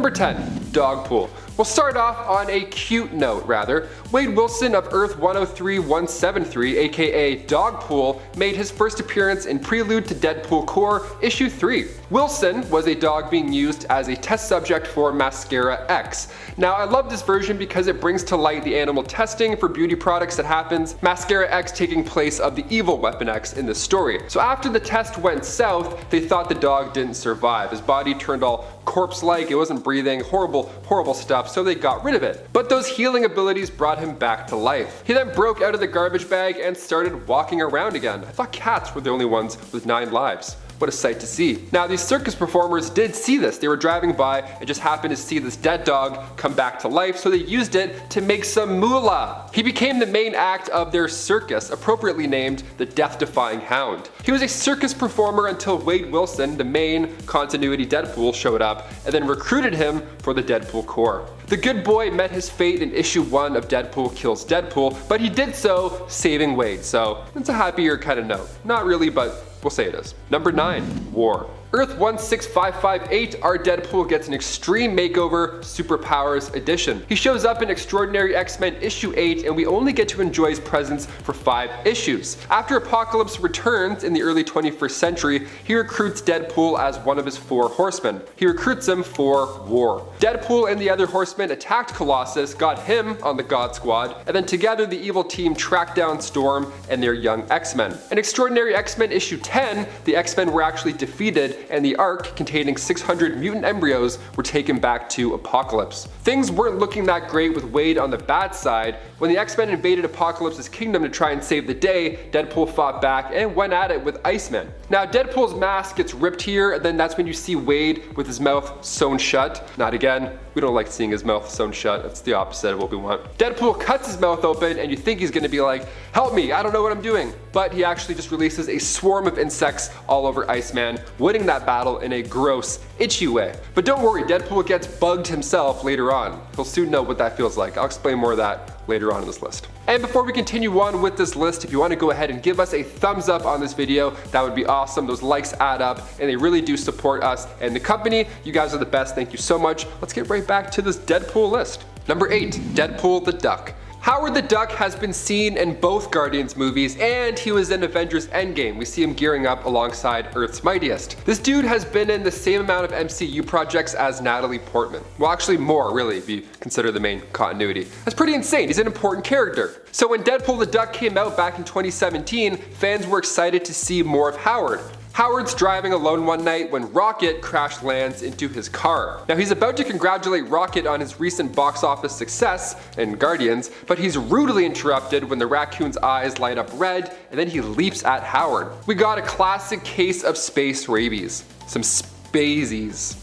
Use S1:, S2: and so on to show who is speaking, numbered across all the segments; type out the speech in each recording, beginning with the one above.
S1: Number 10. DOGPOOL. We'll start off on a cute note, rather. Wade Wilson of Earth 103173, aka DOGPOOL, made his first appearance in Prelude to Deadpool Core Issue 3. Wilson was a dog being used as a test subject for Mascara X. Now, I love this version because it brings to light the animal testing for beauty products that happens, Mascara X taking place of the evil Weapon X in this story. So after the test went south, they thought the dog didn't survive. His body turned all corpse-like, it wasn't breathing, horrible stuff, so they got rid of it. But those healing abilities brought him back to life. He then broke out of the garbage bag and started walking around again. I thought cats were the only ones with 9 lives. What a sight to see. Now, these circus performers did see this. They were driving by and just happened to see this dead dog come back to life, so they used it to make some moolah. He became the main act of their circus, appropriately named the Death-Defying Hound. He was a circus performer until Wade Wilson, the main continuity Deadpool, showed up and then recruited him for the Deadpool Corps. The good boy met his fate in issue 1 of Deadpool Kills Deadpool, but he did so saving Wade, so it's a happier kind of note. Not really, but we'll say it is. Number 9. War. Earth 16558, our Deadpool gets an extreme makeover superpowers edition. He shows up in Extraordinary X-Men issue 8 and we only get to enjoy his presence for 5 issues. After Apocalypse returns in the early 21st century, he recruits Deadpool as one of his 4 horsemen. He recruits him for war. Deadpool and the other horsemen attacked Colossus, got him on the God Squad, and then together the evil team tracked down Storm and their young X-Men. In Extraordinary X-Men issue 10, the X-Men were actually defeated and the Ark, containing 600 mutant embryos, were taken back to Apocalypse. Things weren't looking that great with Wade on the bad side. When the X-Men invaded Apocalypse's kingdom to try and save the day, Deadpool fought back and went at it with Iceman. Now, Deadpool's mask gets ripped here, and then that's when you see Wade with his mouth sewn shut. Not again. We don't like seeing his mouth sewn shut. It's the opposite of what we want. Deadpool cuts his mouth open and you think he's gonna be like, help me, I don't know what I'm doing. But he actually just releases a swarm of insects all over Iceman, winning that battle in a gross, itchy way. But don't worry, Deadpool gets bugged himself later on. He'll soon know what that feels like. I'll explain more of that later on in this list. And before we continue on with this list, if you want to go ahead and give us a thumbs up on this video, that would be awesome. Those likes add up and they really do support us and the company. You guys are the best. Thank you so much. Let's get right back to this Deadpool list. Number 8, Deadpool the Duck. Howard the Duck has been seen in both Guardians movies and he was in Avengers Endgame. We see him gearing up alongside Earth's Mightiest. This dude has been in the same amount of MCU projects as Natalie Portman. Well, actually more, really, if you consider the main continuity. That's pretty insane. He's an important character. So when Deadpool the Duck came out back in 2017, fans were excited to see more of Howard. Howard's driving alone one night when Rocket crash lands into his car. Now he's about to congratulate Rocket on his recent box office success in Guardians, but he's rudely interrupted when the raccoon's eyes light up red and then he leaps at Howard. We got a classic case of space rabies. Some spazies.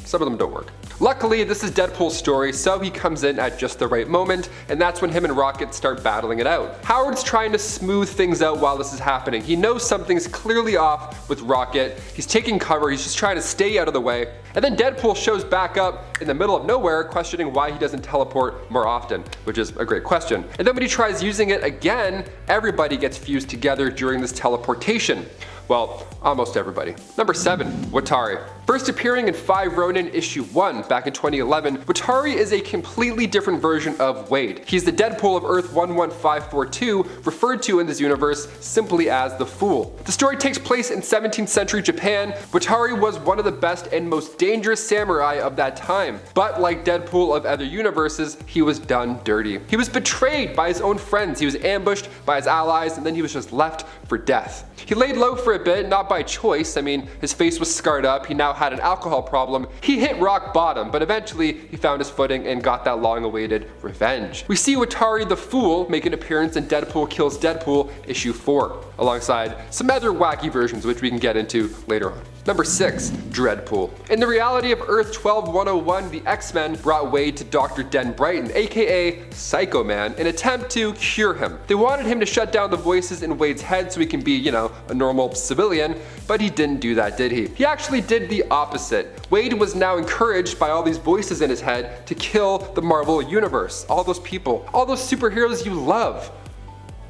S1: Some of them don't work. Luckily, this is Deadpool's story, so he comes in at just the right moment, and that's when him and Rocket start battling it out. Howard's trying to smooth things out while this is happening. He knows something's clearly off with Rocket. He's taking cover, he's just trying to stay out of the way. And then Deadpool shows back up in the middle of nowhere, questioning why he doesn't teleport more often, which is a great question. And then when he tries using it again, everybody gets fused together during this teleportation. Well, almost everybody. Number 7, Watari. First appearing in 5 Ronin issue 1 back in 2011, Watari is a completely different version of Wade. He's the Deadpool of Earth 11542, referred to in this universe simply as the Fool. The story takes place in 17th century Japan. Watari was one of the best and most dangerous samurai of that time, but like Deadpool of other universes, he was done dirty. He was betrayed by his own friends, he was ambushed by his allies, and then he was just left for death. He laid low for a bit, not by choice. I mean, his face was scarred up, he now had an alcohol problem. He hit rock bottom, but eventually he found his footing and got that long-awaited revenge. We see Watari the Fool make an appearance in Deadpool Kills Deadpool issue 4, alongside some other wacky versions which we can get into later on. Number 6, DREADPOOL. In the reality of Earth 12101, the X-Men brought Wade to Dr. Den Brighton, aka Psycho Man, in an attempt to cure him. They wanted him to shut down the voices in Wade's head so he can be, you know, a normal civilian, but he didn't do that, did he? He actually did the opposite. Wade was now encouraged by all these voices in his head to kill the Marvel Universe, all those people, all those superheroes you love.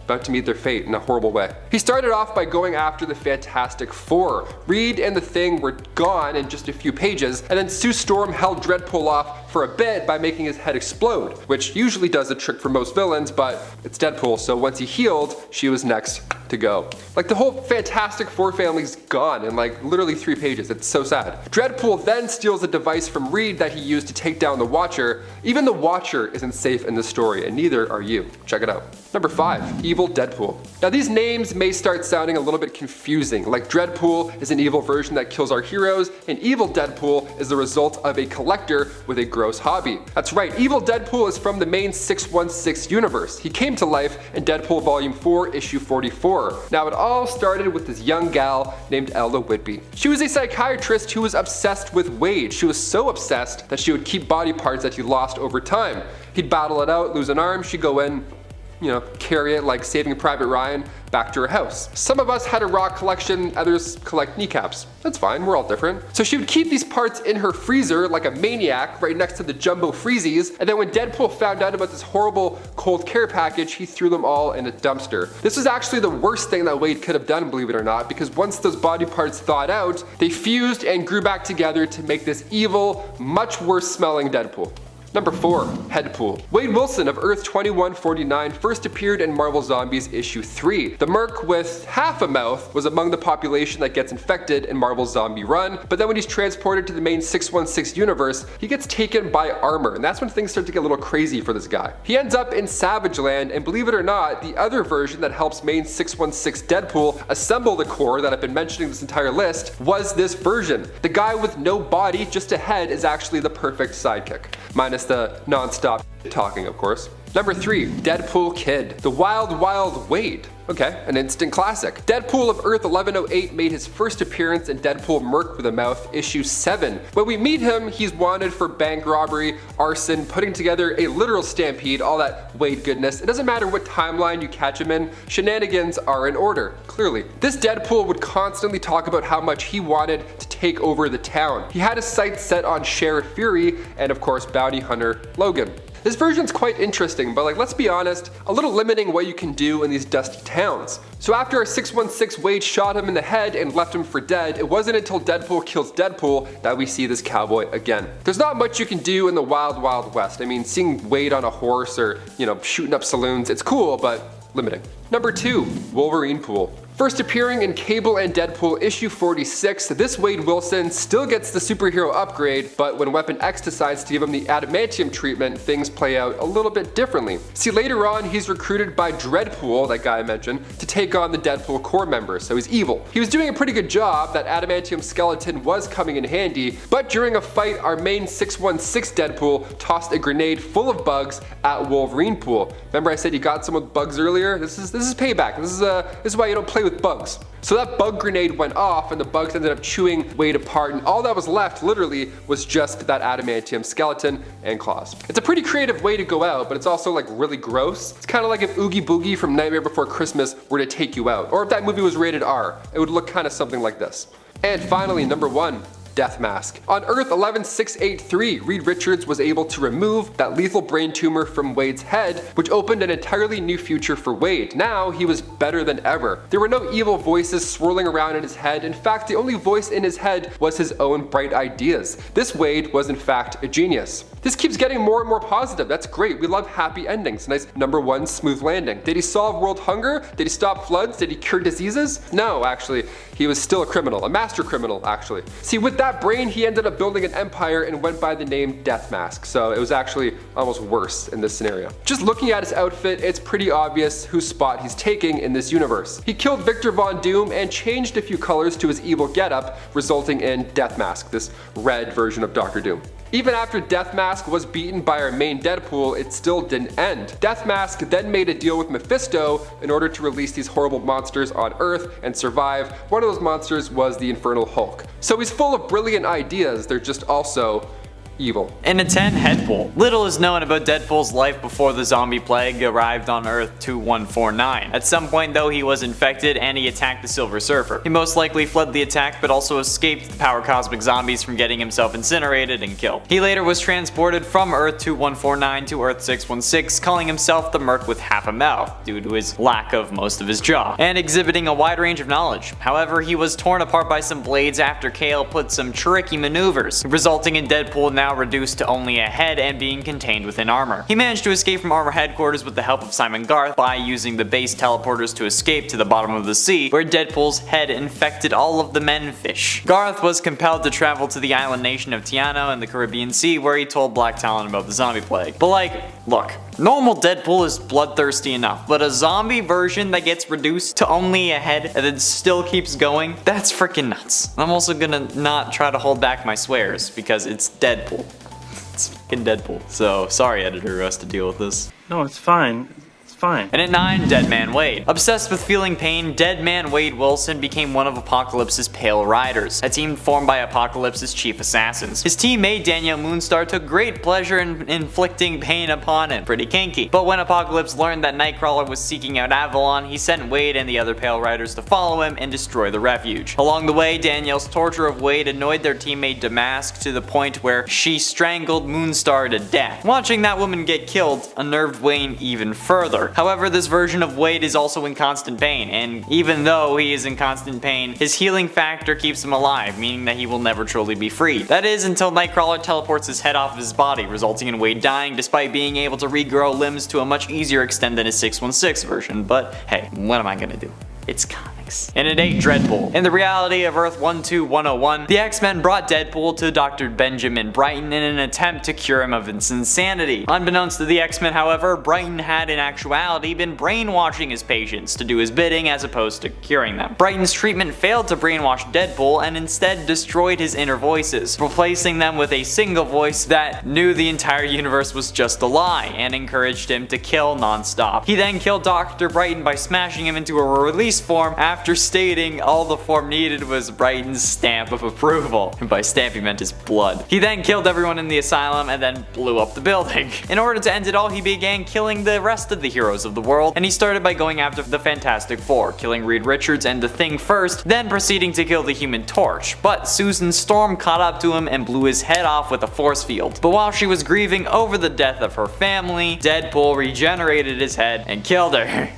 S1: about to meet their fate in a horrible way. He started off by going after the Fantastic Four. Reed and the Thing were gone in just a few pages, and then Sue Storm held Dreadpool off for a bit by making his head explode, which usually does a trick for most villains, but it's Deadpool, so once he healed, she was next to go. Like, the whole Fantastic Four family's gone in like literally 3 pages. It's so sad. Dreadpool then steals a device from Reed that he used to take down the Watcher. Even the Watcher isn't safe in this story, and neither are you. Check it out. Number 5, Evil Deadpool. Now, these names may start sounding a little bit confusing. Like, Dreadpool is an evil version that kills our heroes, and Evil Deadpool is the result of a collector with a gross hobby. That's right, Evil Deadpool is from the main 616 universe. He came to life in Deadpool Volume 4, Issue 44. Now, it all started with this young gal named Ella Whitby. She was a psychiatrist who was obsessed with Wade. She was so obsessed that she would keep body parts that he lost over time. He'd battle it out, lose an arm, she'd go in, carry it like Saving Private Ryan back to her house. Some of us had a rock collection, others collect kneecaps. That's fine, we're all different. So she would keep these parts in her freezer like a maniac right next to the jumbo freezies, and then when Deadpool found out about this horrible cold care package, he threw them all in a dumpster. This was actually the worst thing that Wade could have done, believe it or not, because once those body parts thawed out, they fused and grew back together to make this evil, much worse smelling Deadpool. Number 4, HEADPOOL. Wade Wilson of Earth 2149 first appeared in Marvel Zombies issue 3. The merc with half a mouth was among the population that gets infected in Marvel's Zombie Run, but then when he's transported to the main 616 universe, he gets taken by armor, and that's when things start to get a little crazy for this guy. He ends up in Savage Land, and believe it or not, the other version that helps main 616 Deadpool assemble the core that I've been mentioning this entire list was this version. The guy with no body, just a head, is actually the perfect sidekick. Minus the non-stop talking, of course. Number 3, Deadpool Kid. The Wild Wild Wade. Okay, an instant classic. Deadpool of Earth 1108 made his first appearance in Deadpool Merc with a Mouth issue 7. When we meet him, he's wanted for bank robbery, arson, putting together a literal stampede, all that Wade goodness. It doesn't matter what timeline you catch him in, shenanigans are in order, clearly. This Deadpool would constantly talk about how much he wanted to take over the town. He had his sights set on Sheriff Fury and of course bounty hunter Logan. This version's quite interesting, but let's be honest, a little limiting what you can do in these dusty towns. So after our 616 Wade shot him in the head and left him for dead, it wasn't until Deadpool kills Deadpool that we see this cowboy again. There's not much you can do in the Wild Wild West. I mean, seeing Wade on a horse or, shooting up saloons, it's cool, but limiting. Number 2, Wolverinepool. First appearing in Cable and Deadpool issue 46, this Wade Wilson still gets the superhero upgrade, but when Weapon X decides to give him the adamantium treatment, things play out a little bit differently. See, later on, he's recruited by DREADPOOL, that guy I mentioned, to take on the Deadpool core members, so he's evil. He was doing a pretty good job, that adamantium skeleton was coming in handy, but during a fight, our main 616 Deadpool tossed a grenade full of bugs at Wolverinepool. Remember I said you got some with bugs earlier? This is payback. This is why you don't play with bugs. So that bug grenade went off and the bugs ended up chewing Wade apart, and all that was left literally was just that adamantium skeleton and claws. It's a pretty creative way to go out, but it's also really gross. It's kind of like if Oogie Boogie from Nightmare Before Christmas were to take you out, or if that movie was rated R, it would look kind of something like this. And finally, number 1, Death Mask. On Earth 11683, Reed Richards was able to remove that lethal brain tumor from Wade's head, which opened an entirely new future for Wade. Now he was better than ever. There were no evil voices swirling around in his head. In fact, the only voice in his head was his own bright ideas. This Wade was in fact a genius. This keeps getting more and more positive. That's great. We love happy endings. Nice number 1 smooth landing. Did he solve world hunger? Did he stop floods? Did he cure diseases? No, actually. He was still a criminal, a master criminal, actually. See, with that brain, he ended up building an empire and went by the name Death Mask. So it was actually almost worse in this scenario. Just looking at his outfit, it's pretty obvious whose spot he's taking in this universe. He killed Victor Von Doom and changed a few colors to his evil getup, resulting in Death Mask, this red version of Dr. Doom. Even after Death Mask was beaten by our main Deadpool, it still didn't end. Death Mask then made a deal with Mephisto in order to release these horrible monsters on Earth and survive. One of those monsters was the Infernal Hulk. So he's full of brilliant ideas, they're just also evil.
S2: And a 10, HEADPOOL. Little is known about Deadpool's life before the zombie plague arrived on Earth 2149. At some point though, he was infected and he attacked the Silver Surfer. He most likely fled the attack but also escaped the power cosmic zombies from getting himself incinerated and killed. He later was transported from Earth 2149 to Earth 616, calling himself the Merc with half a mouth due to his lack of most of his jaw, and exhibiting a wide range of knowledge. However, he was torn apart by some blades after Kale put some tricky maneuvers, resulting in Deadpool now reduced to only a head and being contained within armor. He managed to escape from armor headquarters with the help of Simon Garth by using the base teleporters to escape to the bottom of the sea, where Deadpool's head infected all of the menfish. Garth was compelled to travel to the island nation of Tiano in the Caribbean Sea, where he told Black Talon about the zombie plague. But like, look, normal Deadpool is bloodthirsty enough, but a zombie version that gets reduced to only a head and then still keeps going, that's freaking nuts. I'm also gonna not try to hold back my swears because it's Deadpool. It's fucking Deadpool. So sorry, editor, who has to deal with this.
S3: No, it's fine. Fine.
S2: And at 9, Dead Man Wade. Obsessed with feeling pain, Dead Man Wade Wilson became one of Apocalypse's Pale Riders, a team formed by Apocalypse's chief assassins. His teammate Danielle Moonstar took great pleasure in inflicting pain upon him, pretty kinky. But when Apocalypse learned that Nightcrawler was seeking out Avalon, he sent Wade and the other Pale Riders to follow him and destroy the refuge. Along the way, Danielle's torture of Wade annoyed their teammate Damask to the point where she strangled Moonstar to death. Watching that woman get killed unnerved Wayne even further. However, this version of Wade is also in constant pain, and even though he is in constant pain, his healing factor keeps him alive, meaning that he will never truly be freed. That is until Nightcrawler teleports his head off of his body, resulting in Wade dying despite being able to regrow limbs to a much easier extent than his 616 version. But hey, what am I gonna do? It's comics. And at 8, Dreadpool. In the reality of Earth 12101, the X-Men brought Deadpool to Dr. Benjamin Brighton in an attempt to cure him of his insanity. Unbeknownst to the X-Men, however, Brighton had in actuality been brainwashing his patients to do his bidding as opposed to curing them. Brighton's treatment failed to brainwash Deadpool and instead destroyed his inner voices, replacing them with a single voice that knew the entire universe was just a lie and encouraged him to kill non-stop. He then killed Dr. Brighton by smashing him into a release form after stating all the form needed was Brighton's stamp of approval. And by stamp he meant his blood. He then killed everyone in the asylum and then blew up the building. In order to end it all, he began killing the rest of the heroes of the world, and he started by going after the Fantastic Four, killing Reed Richards and the Thing first, then proceeding to kill the Human Torch. But Susan Storm caught up to him and blew his head off with a force field. But while she was grieving over the death of her family, Deadpool regenerated his head and killed her.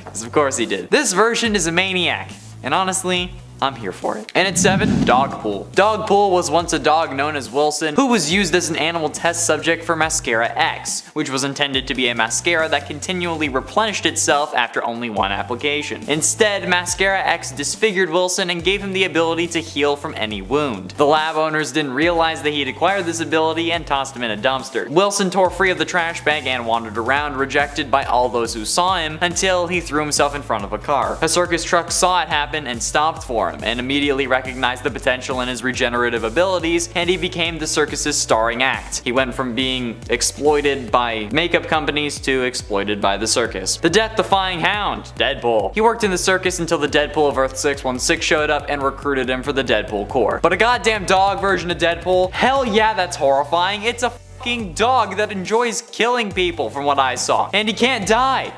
S2: Because of course he did. This version is a maniac, and honestly, I'm here for it. And at 7, Dogpool. Dogpool was once a dog known as Wilson, who was used as an animal test subject for Mascara X, which was intended to be a mascara that continually replenished itself after only one application. Instead, Mascara X disfigured Wilson and gave him the ability to heal from any wound. The lab owners didn't realize that he had acquired this ability and tossed him in a dumpster. Wilson tore free of the trash bag and wandered around, rejected by all those who saw him, until he threw himself in front of a car. A circus truck saw it happen and stopped for him, and immediately recognized the potential in his regenerative abilities, and he became the circus's starring act. He went from being exploited by makeup companies to exploited by the circus. The death-defying hound, Deadpool. He worked in the circus until the Deadpool of Earth 616 showed up and recruited him for the Deadpool Corps. But a goddamn dog version of Deadpool? Hell yeah, that's horrifying. It's a fucking dog that enjoys killing people from what I saw. And he can't die.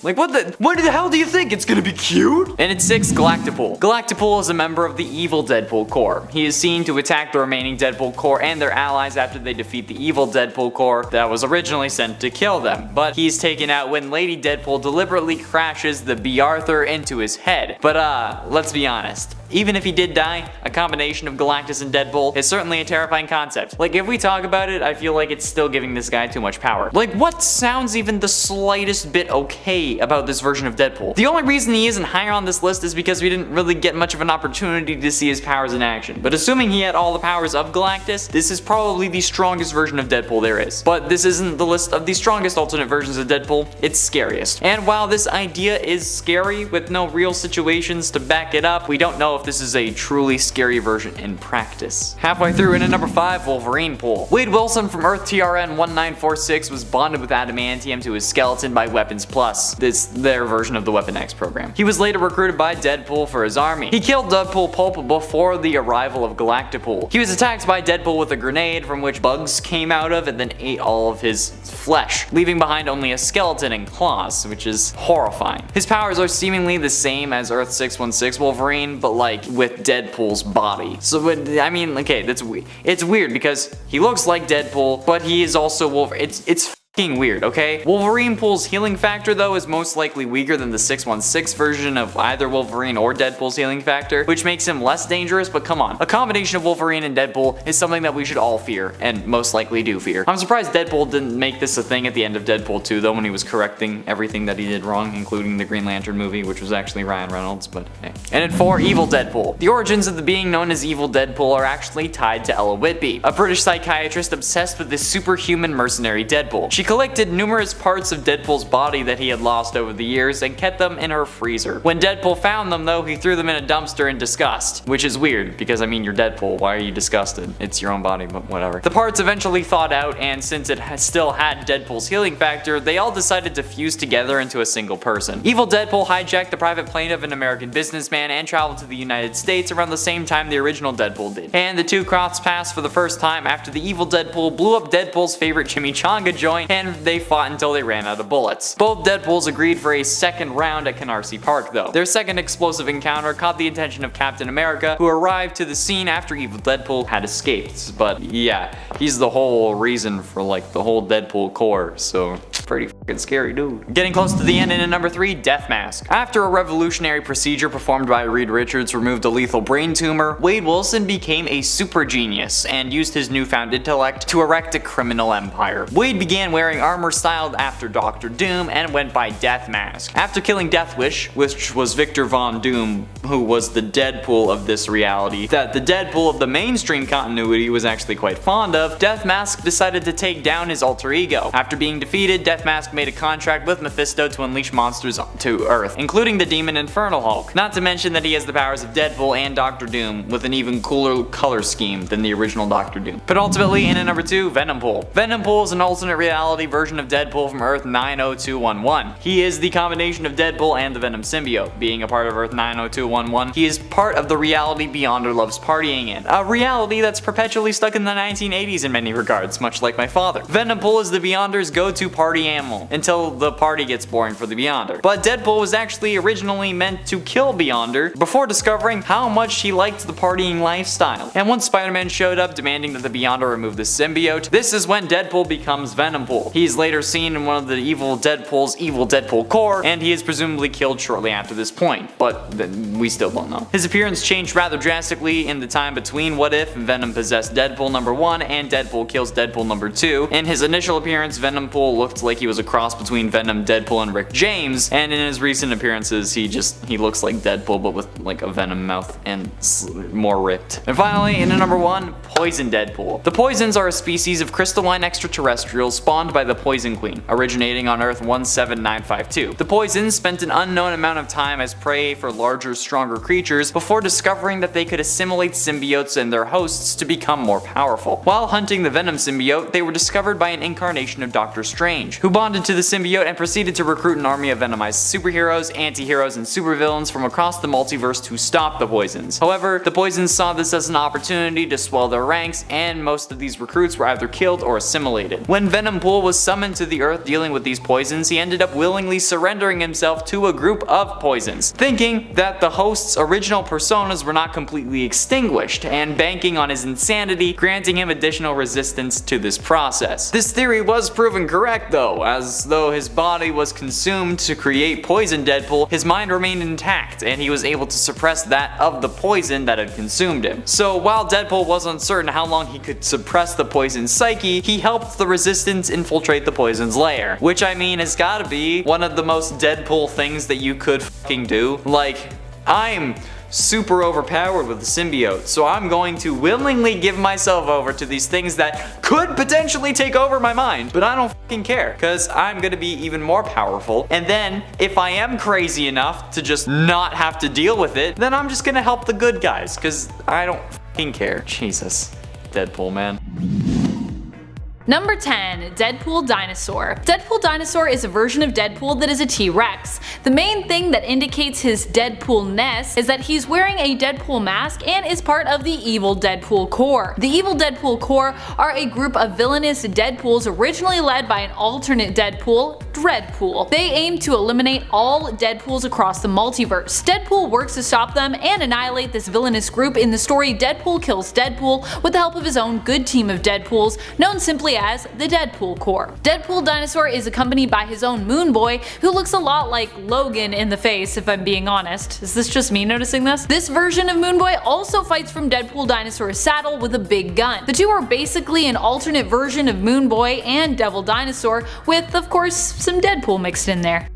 S2: Like what the hell do you think? It's gonna be cute? And at 6, Galactipool. Galactipool is a member of the evil Deadpool Corps. He is seen to attack the remaining Deadpool Corps and their allies after they defeat the evil Deadpool Corps that was originally sent to kill them. But he's taken out when Lady Deadpool deliberately crashes the B. Arthur into his head. But let's be honest. Even if he did die, a combination of Galactus and Deadpool is certainly a terrifying concept. Like, if we talk about it, I feel like it's still giving this guy too much power. Like, what sounds even the slightest bit okay about this version of Deadpool? The only reason he isn't higher on this list is because we didn't really get much of an opportunity to see his powers in action. But assuming he had all the powers of Galactus, this is probably the strongest version of Deadpool there is. But this isn't the list of the strongest alternate versions of Deadpool, it's scariest. And while this idea is scary with no real situations to back it up, we don't know if this is a truly scary version in practice. Halfway through, in at number 5, WolverinePool. Wade Wilson from Earth TRN 1946 was bonded with adamantium to his skeleton by Weapons Plus. This their version of the Weapon X program. He was later recruited by Deadpool for his army. He killed Deadpool Pulp before the arrival of DOGPOOL. He was attacked by Deadpool with a grenade from which bugs came out of and then ate all of his flesh, leaving behind only a skeleton and claws, which is horrifying. His powers are seemingly the same as Earth 616 Wolverine, but like with Deadpool's body. So I mean, okay, it's weird because he looks like Deadpool, but he is also Wolverine. It's fucking weird, okay? WolverinePool's healing factor though is most likely weaker than the 616 version of either Wolverine or Deadpool's healing factor, which makes him less dangerous, but come on. A combination of Wolverine and Deadpool is something that we should all fear, and most likely do fear. I'm surprised Deadpool didn't make this a thing at the end of Deadpool 2 though, when he was correcting everything that he did wrong, including the Green Lantern movie, which was actually Ryan Reynolds, but hey. And at 4, Evil Deadpool. The origins of the being known as Evil Deadpool are actually tied to Ella Whitby, a British psychiatrist obsessed with this superhuman mercenary Deadpool. She collected numerous parts of Deadpool's body that he had lost over the years and kept them in her freezer. When Deadpool found them though, he threw them in a dumpster in disgust, which is weird because I mean you're Deadpool, why are you disgusted? It's your own body, but whatever. The parts eventually thawed out, and since it still had Deadpool's healing factor, they all decided to fuse together into a single person. Evil Deadpool hijacked the private plane of an American businessman and traveled to the United States around the same time the original Deadpool did. And the two crossed paths for the first time after the Evil Deadpool blew up Deadpool's favorite chimichanga joint, and they fought until they ran out of bullets. Both Deadpools agreed for a second round at Canarsie Park though. Their second explosive encounter caught the attention of Captain America, who arrived to the scene after Evil Deadpool had escaped. But yeah, he's the whole reason for like the whole Deadpool core, so pretty fucking scary dude. Getting close to the end, and in at number 3, Death Mask. After a revolutionary procedure performed by Reed Richards removed a lethal brain tumor, Wade Wilson became a super genius and used his newfound intellect to erect a criminal empire. Wade began wearing armor styled after Dr. Doom and went by Death Mask. After killing Death Wish, which was Victor Von Doom, who was the Deadpool of this reality that the Deadpool of the mainstream continuity was actually quite fond of, Death Mask decided to take down his alter ego. After being defeated, Death Mask made a contract with Mephisto to unleash monsters to Earth, including the demon Infernal Hulk. Not to mention that he has the powers of Deadpool and Dr. Doom, with an even cooler color scheme than the original Dr. Doom. But ultimately, in at number 2, Venompool. Venompool is an alternate reality version of Deadpool from Earth 90211. He is the combination of Deadpool and the Venom symbiote. Being a part of Earth 90211, he is part of the reality Beyonder loves partying in. A reality that's perpetually stuck in the 1980s in many regards, much like my father. Venompool is the Beyonder's go-to party animal, until the party gets boring for the Beyonder. But Deadpool was actually originally meant to kill Beyonder before discovering how much he liked the partying lifestyle. And once Spider-Man showed up demanding that the Beyonder remove the symbiote, this is when Deadpool becomes Venompool. He is later seen in one of the evil Deadpool's evil Deadpool core, and he is presumably killed shortly after this point, but we still don't know. His appearance changed rather drastically in the time between What If Venom possessed Deadpool number 1 and Deadpool kills Deadpool number 2. In his initial appearance, Venompool looked like he was a cross between Venom, Deadpool, and Rick James, and in his recent appearances he looks like Deadpool but with like a Venom mouth and more ripped. And finally, in at number 1, Poison Deadpool. The Poisons are a species of crystalline extraterrestrials spawned by the Poison Queen, originating on Earth 17952. The Poisons spent an unknown amount of time as prey for larger, stronger creatures before discovering that they could assimilate symbiotes and their hosts to become more powerful. While hunting the Venom symbiote, they were discovered by an incarnation of Doctor Strange, who bonded to the symbiote and proceeded to recruit an army of venomized superheroes, anti-heroes, and supervillains from across the multiverse to stop the Poisons. However, the Poisons saw this as an opportunity to swell their ranks, and most of these recruits were either killed or assimilated. When Venompool was summoned to the Earth dealing with these Poisons, he ended up willingly surrendering himself to a group of Poisons, thinking that the host's original personas were not completely extinguished, and banking on his insanity, granting him additional resistance to this process. This theory was proven correct though, as though his body was consumed to create Poison Deadpool, his mind remained intact, and he was able to suppress that of the poison that had consumed him. So while Deadpool was uncertain how long he could suppress the Poison's psyche, he helped the Resistance infiltrate the Poison's lair, which I mean has gotta be one of the most Deadpool things that you could fucking do. Like, I'm super overpowered with the symbiote, so I'm going to willingly give myself over to these things that could potentially take over my mind, but I don't fucking care, because I'm gonna be even more powerful, and then if I am crazy enough to just not have to deal with it, then I'm just gonna help the good guys, because I don't fucking care. Jesus. Deadpool, man.
S4: Number 10. Deadpool Dinosaur. Deadpool Dinosaur is a version of Deadpool that is a T-Rex. The main thing that indicates his Deadpool-ness is that he's wearing a Deadpool mask and is part of the evil Deadpool Corps. The evil Deadpool Corps are a group of villainous Deadpools originally led by an alternate Deadpool, DREADPOOL. They aim to eliminate all Deadpools across the multiverse. Deadpool works to stop them and annihilate this villainous group in the story Deadpool Kills Deadpool with the help of his own good team of Deadpools, known simply as the Deadpool Corps. Deadpool Dinosaur is accompanied by his own Moon Boy, who looks a lot like Logan in the face, if I'm being honest. Is this just me noticing this? This version of Moon Boy also fights from Deadpool Dinosaur's saddle with a big gun. The two are basically an alternate version of Moon Boy and Devil Dinosaur, with of course some Deadpool mixed in there.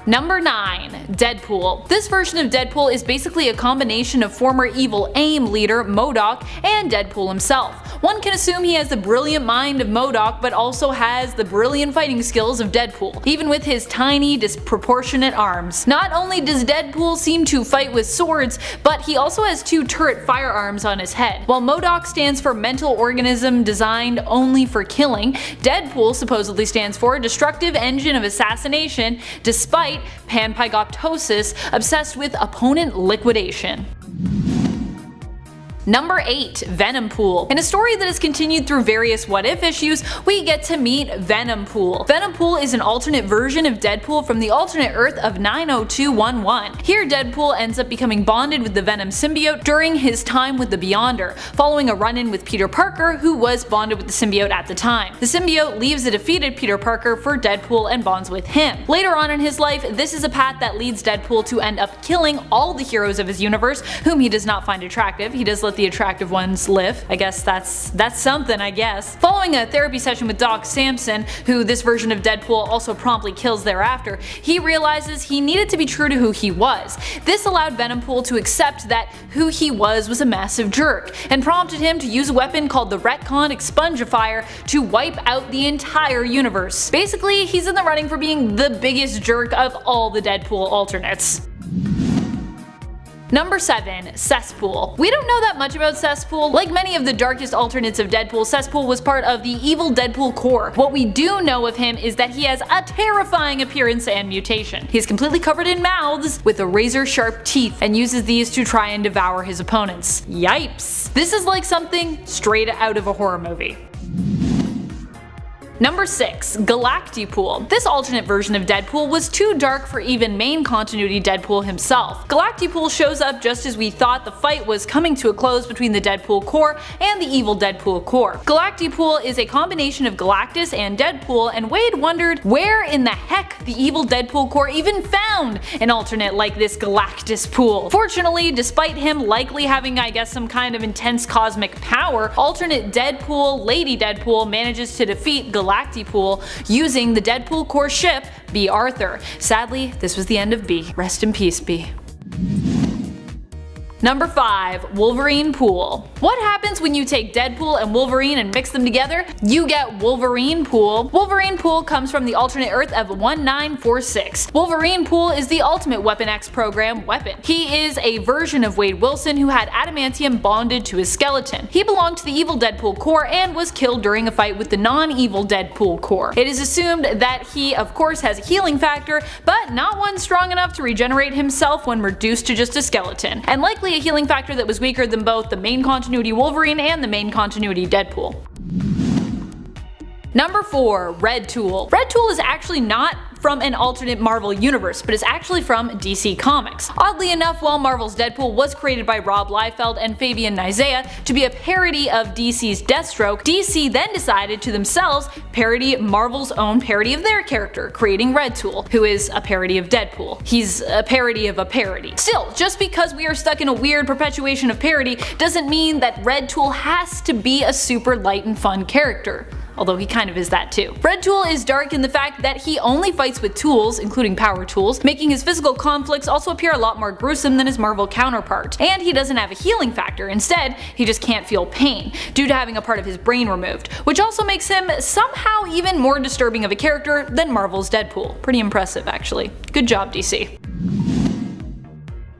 S4: Number 9. Deadpool. This version of Deadpool is basically a combination of former evil AIM leader MODOK and Deadpool himself. One can assume he has the brilliant mind of MODOK, but also has the brilliant fighting skills of Deadpool, even with his tiny, disproportionate arms. Not only does Deadpool seem to fight with swords, but he also has 2 turret firearms on his head. While MODOK stands for mental organism designed only for killing, Deadpool supposedly stands for destructive engine of assassination, despite panpygoptosis, obsessed with opponent liquidation. Number 8. Venompool. In a story that has continued through various What If issues, we get to meet Venompool. Venompool is an alternate version of Deadpool from the alternate Earth of 90211. Here Deadpool ends up becoming bonded with the Venom symbiote during his time with the Beyonder, following a run-in with Peter Parker, who was bonded with the symbiote at the time. The symbiote leaves a defeated Peter Parker for Deadpool and bonds with him. Later on in his life, this is a path that leads Deadpool to end up killing all the heroes of his universe, whom he does not find attractive. He does let the attractive ones live. I guess that's something, I guess. Following a therapy session with Doc Samson, who this version of Deadpool also promptly kills thereafter, he realizes he needed to be true to who he was. This allowed Venompool to accept that who he was a massive jerk, and prompted him to use a weapon called the Retcon Expungifier to wipe out the entire universe. Basically, he's in the running for being the biggest jerk of all the Deadpool alternates. Number 7. Cesspool. We don't know that much about Cesspool. Like many of the darkest alternates of Deadpool, Cesspool was part of the evil Deadpool Corps. What we do know of him is that he has a terrifying appearance and mutation. He is completely covered in mouths with razor sharp teeth and uses these to try and devour his opponents. Yipes. This is like something straight out of a horror movie. Number 6. DOGPOOL. This alternate version of Deadpool was too dark for even main continuity Deadpool himself. DOGPOOL shows up just as we thought the fight was coming to a close between the Deadpool Corps and the evil Deadpool Corps. DOGPOOL is a combination of Galactus and Deadpool, and Wade wondered where in the heck the evil Deadpool Corps even found an alternate like this Galactus Pool. Fortunately, despite him likely having I guess some kind of intense cosmic power, alternate Deadpool, Lady Deadpool, manages to defeat DOGPOOL using the Deadpool Corps ship B. Arthur. Sadly, this was the end of B. Rest in peace, B. Number 5. Wolverinepool. What happens when you take Deadpool and Wolverine and mix them together? You get Wolverinepool. Wolverinepool comes from the alternate Earth of 1946. Wolverinepool is the ultimate Weapon X program weapon. He is a version of Wade Wilson who had adamantium bonded to his skeleton. He belonged to the evil Deadpool Corps and was killed during a fight with the non-evil Deadpool Corps. It is assumed that he of course has a healing factor, but not one strong enough to regenerate himself when reduced to just a skeleton, and likely a healing factor that was weaker than both the main continuity Wolverine and the main continuity Deadpool. Number 4. READTOOL. READTOOL is actually not from an alternate Marvel universe, but is actually from DC Comics. Oddly enough, while Marvel's Deadpool was created by Rob Liefeld and Fabian Nizea to be a parody of DC's Deathstroke, DC then decided to themselves parody Marvel's own parody of their character, creating READTOOL, who is a parody of Deadpool. He's a parody of a parody. Still, just because we are stuck in a weird perpetuation of parody doesn't mean that READTOOL has to be a super light and fun character. although he kind of is that too. Red Tool is dark in the fact that he only fights with tools, including power tools, making his physical conflicts also appear a lot more gruesome than his Marvel counterpart. And he doesn't have a healing factor, instead he just can't feel pain, due to having a part of his brain removed, which also makes him somehow even more disturbing of a character than Marvel's Deadpool. Pretty impressive actually. Good job, DC.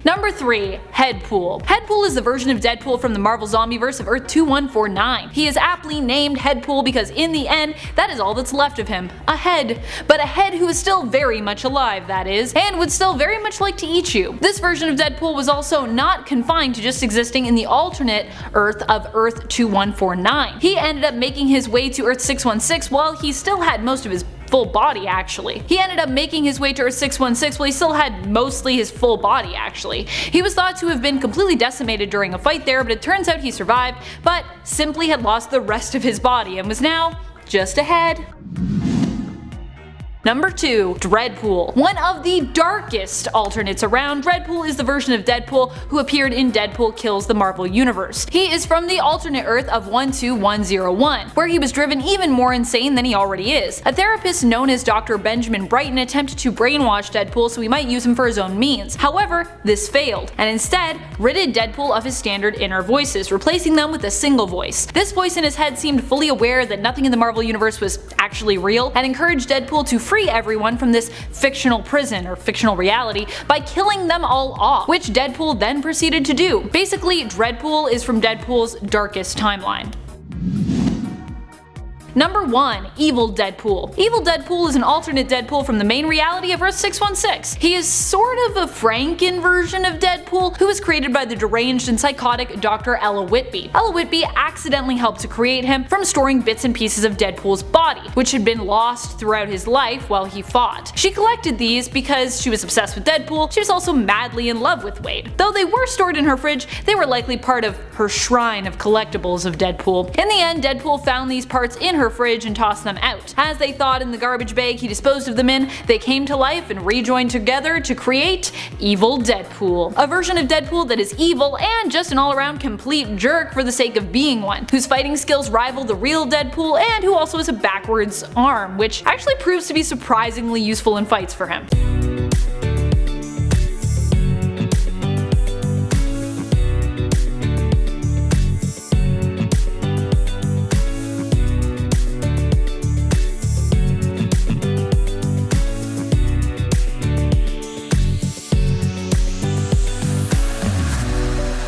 S4: Number 3. HEADPOOL. HEADPOOL is the version of Deadpool from the Marvel Zombieverse of Earth 2149. He is aptly named HEADPOOL because in the end, that is all that's left of him. A head. But a head who is still very much alive, that is, and would still very much like to eat you. This version of Deadpool was also not confined to just existing in the alternate Earth of Earth 2149. He ended up making his way to Earth 616 while he still had most of his full body actually. He ended up making his way to Earth 616 while he still had mostly his full body actually. He was thought to have been completely decimated during a fight there, but it turns out he survived, but simply had lost the rest of his body and was now just a head. Number 2. DREADPOOL. One of the darkest alternates around, DREADPOOL is the version of Deadpool who appeared in Deadpool Kills the Marvel Universe. He is from the alternate Earth of 12101, where he was driven even more insane than he already is. A therapist known as Dr. Benjamin Brighton attempted to brainwash Deadpool so he might use him for his own means. However, this failed, and instead ridded Deadpool of his standard inner voices, replacing them with a single voice. This voice in his head seemed fully aware that nothing in the Marvel Universe was actually real, and encouraged Deadpool to free everyone from this fictional prison or fictional reality by killing them all off, which Deadpool then proceeded to do. Basically, DREADPOOL is from Deadpool's darkest timeline. Number 1. Evil Deadpool. Evil Deadpool is an alternate Deadpool from the main reality of Earth 616. He is sort of a Franken version of Deadpool, who was created by the deranged and psychotic Dr. Ella Whitby. Ella Whitby accidentally helped to create him from storing bits and pieces of Deadpool's body, which had been lost throughout his life while he fought. She collected these because she was obsessed with Deadpool. She was also madly in love with Wade. Though they were stored in her fridge, they were likely part of her shrine of collectibles of Deadpool. In the end, Deadpool found these parts in her fridge and tossed them out. As they thawed in the garbage bag he disposed of them in, they came to life and rejoined together to create Evil Deadpool. A version of Deadpool that is evil and just an all-around complete jerk for the sake of being one, whose fighting skills rival the real Deadpool and who also has a backwards arm, which actually proves to be surprisingly useful in fights for him.